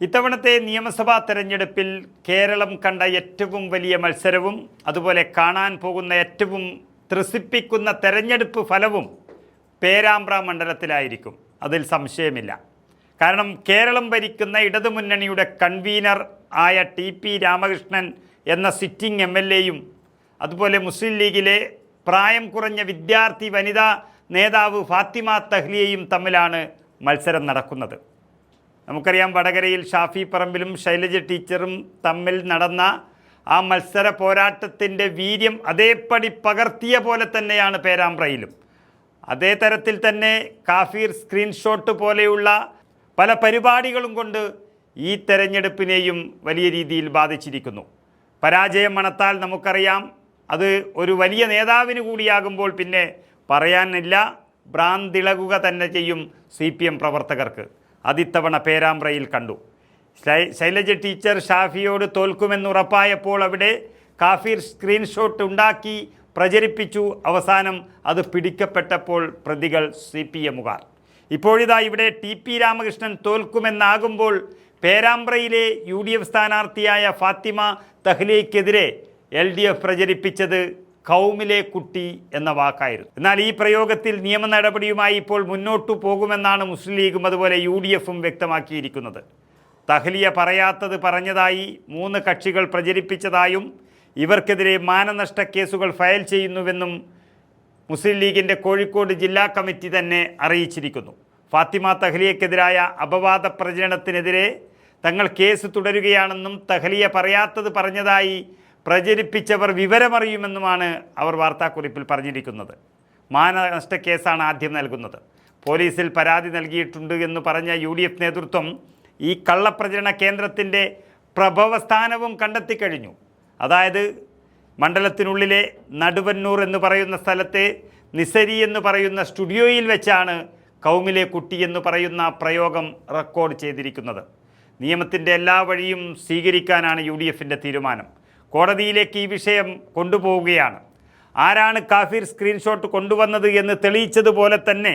ഇത്തവണത്തെ നിയമസഭാ തെരഞ്ഞെടുപ്പിൽ കേരളം കണ്ട ഏറ്റവും വലിയ മത്സരവും അതുപോലെ കാണാൻ പോകുന്ന ഏറ്റവും ത്രസിപ്പിക്കുന്ന തെരഞ്ഞെടുപ്പ് ഫലവും പേരാമ്പ്ര മണ്ഡലത്തിലായിരിക്കും. അതിൽ സംശയമില്ല. കാരണം കേരളം ഭരിക്കുന്ന ഇടതുമുന്നണിയുടെ കൺവീനർ ആയ ടി.പി. രാമകൃഷ്ണൻ എന്ന സിറ്റിംഗ് എം.എൽ.എയും അതുപോലെ മുസ്ലിം ലീഗിലെ പ്രായം കുറഞ്ഞ വിദ്യാർത്ഥി വനിതാ നേതാവ് ഫാത്തിമ തഹ്ലിയയും തമ്മിലാണ് മത്സരം നടക്കുന്നത്. നമുക്കറിയാം, വടകരയിൽ ഷാഫി പറമ്പിലും ശൈലജ ടീച്ചറും തമ്മിൽ നടന്ന ആ മത്സര പോരാട്ടത്തിൻ്റെ വീര്യം അതേപടി പകർത്തിയ പോലെ തന്നെയാണ് പേരാമ്പ്രയിലും. അതേ തരത്തിൽ തന്നെ കാഫീർ സ്ക്രീൻഷോട്ട് പോലെയുള്ള പല പരിപാടികളും കൊണ്ട് ഈ തെരഞ്ഞെടുപ്പിനെയും വലിയ രീതിയിൽ ബാധിച്ചിരിക്കുന്നു. പരാജയം മണത്താൽ നമുക്കറിയാം, അത് ഒരു വലിയ നേതാവിന് കൂടിയാകുമ്പോൾ പിന്നെ പറയാനില്ല, ഭ്രാന്തിളകുക തന്നെ ചെയ്യും CPM പ്രവർത്തകർക്ക്. അതിത്തവണ പേരാമ്പ്രയിൽ കണ്ടു. ശൈലജ ടീച്ചർ ഷാഫിയോട് തോൽക്കുമെന്നുറപ്പായപ്പോൾ അവിടെ കാഫീർ സ്ക്രീൻഷോട്ട് ഉണ്ടാക്കി പ്രചരിപ്പിച്ചു. അവസാനം അത് പിടിക്കപ്പെട്ടപ്പോൾ പ്രതികൾ CPMകാർ. ഇപ്പോഴിതാ ഇവിടെ ടി.പി. രാമകൃഷ്ണൻ തോൽക്കുമെന്നാകുമ്പോൾ പേരാമ്പ്രയിലെ UDF സ്ഥാനാർത്ഥിയായ ഫാത്തിമ തഹ്ലിയയ്ക്കെതിരെ LDF പ്രചരിപ്പിച്ചത് കൗമിലെ കുട്ടി എന്ന വാക്കായിരുന്നു. എന്നാൽ ഈ പ്രയോഗത്തിൽ നിയമ നടപടിയുമായി ഇപ്പോൾ മുന്നോട്ടു പോകുമെന്നാണ് മുസ്ലിം ലീഗും അതുപോലെ UDFും വ്യക്തമാക്കിയിരിക്കുന്നത്. തഹ്ലിയ പറയാത്തത് പറഞ്ഞതായി 3 കക്ഷികൾ പ്രചരിപ്പിച്ചതായും ഇവർക്കെതിരെ മാനനഷ്ട കേസുകൾ ഫയൽ ചെയ്യുന്നുവെന്നും മുസ്ലിം ലീഗിൻ്റെ കോഴിക്കോട് ജില്ലാ കമ്മിറ്റി തന്നെ അറിയിച്ചിരിക്കുന്നു. ഫാത്തിമ തഹ്ലിയക്കെതിരായ അപവാദ പ്രചരണത്തിനെതിരെ തങ്ങൾ കേസ് തുടരുകയാണെന്നും തഹ്ലിയ പറയാത്തത് പറഞ്ഞതായി പ്രചരിപ്പിച്ചവർ വിവരമറിയുമെന്നുമാണ് അവർ വാർത്താക്കുറിപ്പിൽ പറഞ്ഞിരിക്കുന്നത്. മാനനഷ്ട കേസാണ് ആദ്യം നൽകുന്നത്. പോലീസിൽ പരാതി നൽകിയിട്ടുണ്ട് എന്ന് പറഞ്ഞ UDF നേതൃത്വം ഈ കള്ളപ്രചരണ കേന്ദ്രത്തിൻ്റെ പ്രഭവസ്ഥാനവും കണ്ടെത്തിക്കഴിഞ്ഞു. അതായത് മണ്ഡലത്തിനുള്ളിലെ നടുവന്നൂർ എന്ന് പറയുന്ന സ്ഥലത്തെ നിസരി എന്ന് പറയുന്ന സ്റ്റുഡിയോയിൽ വെച്ചാണ് കൗമിലെ കുട്ടി എന്ന് പറയുന്ന പ്രയോഗം റെക്കോർഡ് ചെയ്തിരിക്കുന്നത്. നിയമത്തിൻ്റെ എല്ലാ വഴിയും സ്വീകരിക്കാനാണ് UDFിൻ്റെ തീരുമാനം. കോടതിയിലേക്ക് ഈ വിഷയം കൊണ്ടുപോവുകയാണ്. ആരാണ് കാഫീർ സ്ക്രീൻഷോട്ട് കൊണ്ടുവന്നത് എന്ന് തെളിയിച്ചതുപോലെ തന്നെ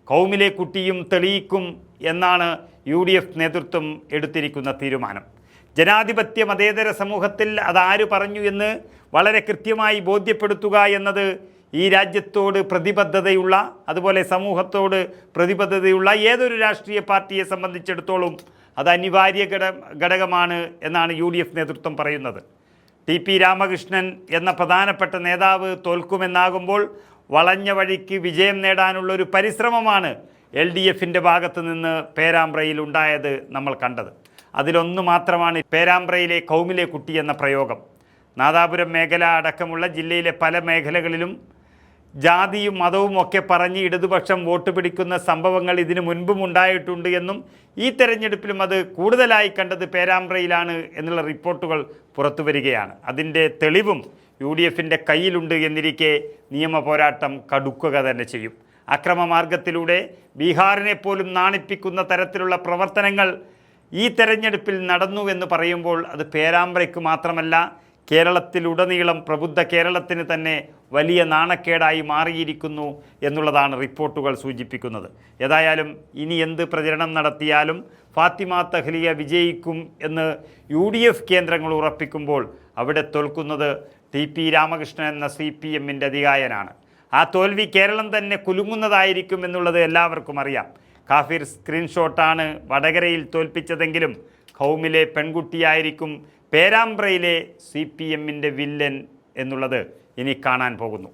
കൗമിലെ കുട്ടിയും തെളിയിക്കും എന്നാണ് UDF നേതൃത്വം എടുത്തിരിക്കുന്ന തീരുമാനം. ജനാധിപത്യ മതേതര സമൂഹത്തിൽ അതാര് പറഞ്ഞു എന്ന് വളരെ കൃത്യമായി ബോധ്യപ്പെടുത്തുക എന്നത് ഈ രാജ്യത്തോട് പ്രതിബദ്ധതയുള്ള അതുപോലെ സമൂഹത്തോട് പ്രതിബദ്ധതയുള്ള ഏതൊരു രാഷ്ട്രീയ പാർട്ടിയെ സംബന്ധിച്ചിടത്തോളം അത് അനിവാര്യ ഘടകമാണ് എന്നാണ് UDF നേതൃത്വം പറയുന്നത്. ടി.പി. രാമകൃഷ്ണൻ എന്ന പ്രധാനപ്പെട്ട നേതാവ് തോൽക്കുമെന്നാകുമ്പോൾ വളഞ്ഞ വഴിക്ക് വിജയം നേടാനുള്ളൊരു പരിശ്രമമാണ് LDFിൻ്റെ ഭാഗത്ത് നിന്ന് പേരാമ്പ്രയിൽ ഉണ്ടായത് നമ്മൾ കണ്ടത്. അതിലൊന്നു മാത്രമാണ് പേരാമ്പ്രയിലെ കൗമിലെ കുട്ടി എന്ന പ്രയോഗം. നാദാപുരം മേഖല അടക്കമുള്ള ജില്ലയിലെ പല മേഖലകളിലും ജാതിയും മതവും ഒക്കെ പറഞ്ഞ് ഇടതുപക്ഷം വോട്ട് പിടിക്കുന്ന സംഭവങ്ങൾ ഇതിനു മുൻപും ഉണ്ടായിട്ടുണ്ട് എന്നും ഈ തെരഞ്ഞെടുപ്പിലും അത് കൂടുതലായി കണ്ടത് പേരാമ്പ്രയിലാണ് എന്നുള്ള റിപ്പോർട്ടുകൾ പുറത്തു വരികയാണ്. അതിൻ്റെ തെളിവും UDFിൻ്റെ കയ്യിലുണ്ട് എന്നിരിക്കെ നിയമ പോരാട്ടം കടുക്കുക തന്നെ ചെയ്യും. അക്രമമാർഗത്തിലൂടെ ബീഹാറിനെ പോലും നാണിപ്പിക്കുന്ന തരത്തിലുള്ള പ്രവർത്തനങ്ങൾ ഈ തെരഞ്ഞെടുപ്പിൽ നടന്നു എന്ന് പറയുമ്പോൾ അത് പേരാമ്പ്രയ്ക്ക് മാത്രമല്ല, കേരളത്തിലുടനീളം പ്രബുദ്ധ കേരളത്തിന് തന്നെ വലിയ നാണക്കേടായി മാറിയിരിക്കുന്നു എന്നുള്ളതാണ് റിപ്പോർട്ടുകൾ സൂചിപ്പിക്കുന്നത്. ഏതായാലും ഇനി എന്ത് പ്രചരണം നടത്തിയാലും ഫാത്തിമ തഹ്ലിയ വിജയിക്കും എന്ന് UDF കേന്ദ്രങ്ങൾ ഉറപ്പിക്കുമ്പോൾ അവിടെ തോൽക്കുന്നത് ടി.പി. രാമകൃഷ്ണൻ എന്ന CPMൻ്റെ അധികായനാണ്. ആ തോൽവി കേരളം തന്നെ കുലുങ്ങുന്നതായിരിക്കും എന്നുള്ളത് എല്ലാവർക്കും അറിയാം. കാഫീർ സ്ക്രീൻഷോട്ടാണ് വടകരയിൽ തോൽപ്പിച്ചതെങ്കിലും കൗമിലെ പെൺകുട്ടിയായിരിക്കും പേരാമ്പ്രയിലെ CPMൻ്റെ വില്ലൻ എന്നുള്ളത് ഇനി കാണാൻ പോകുന്നു.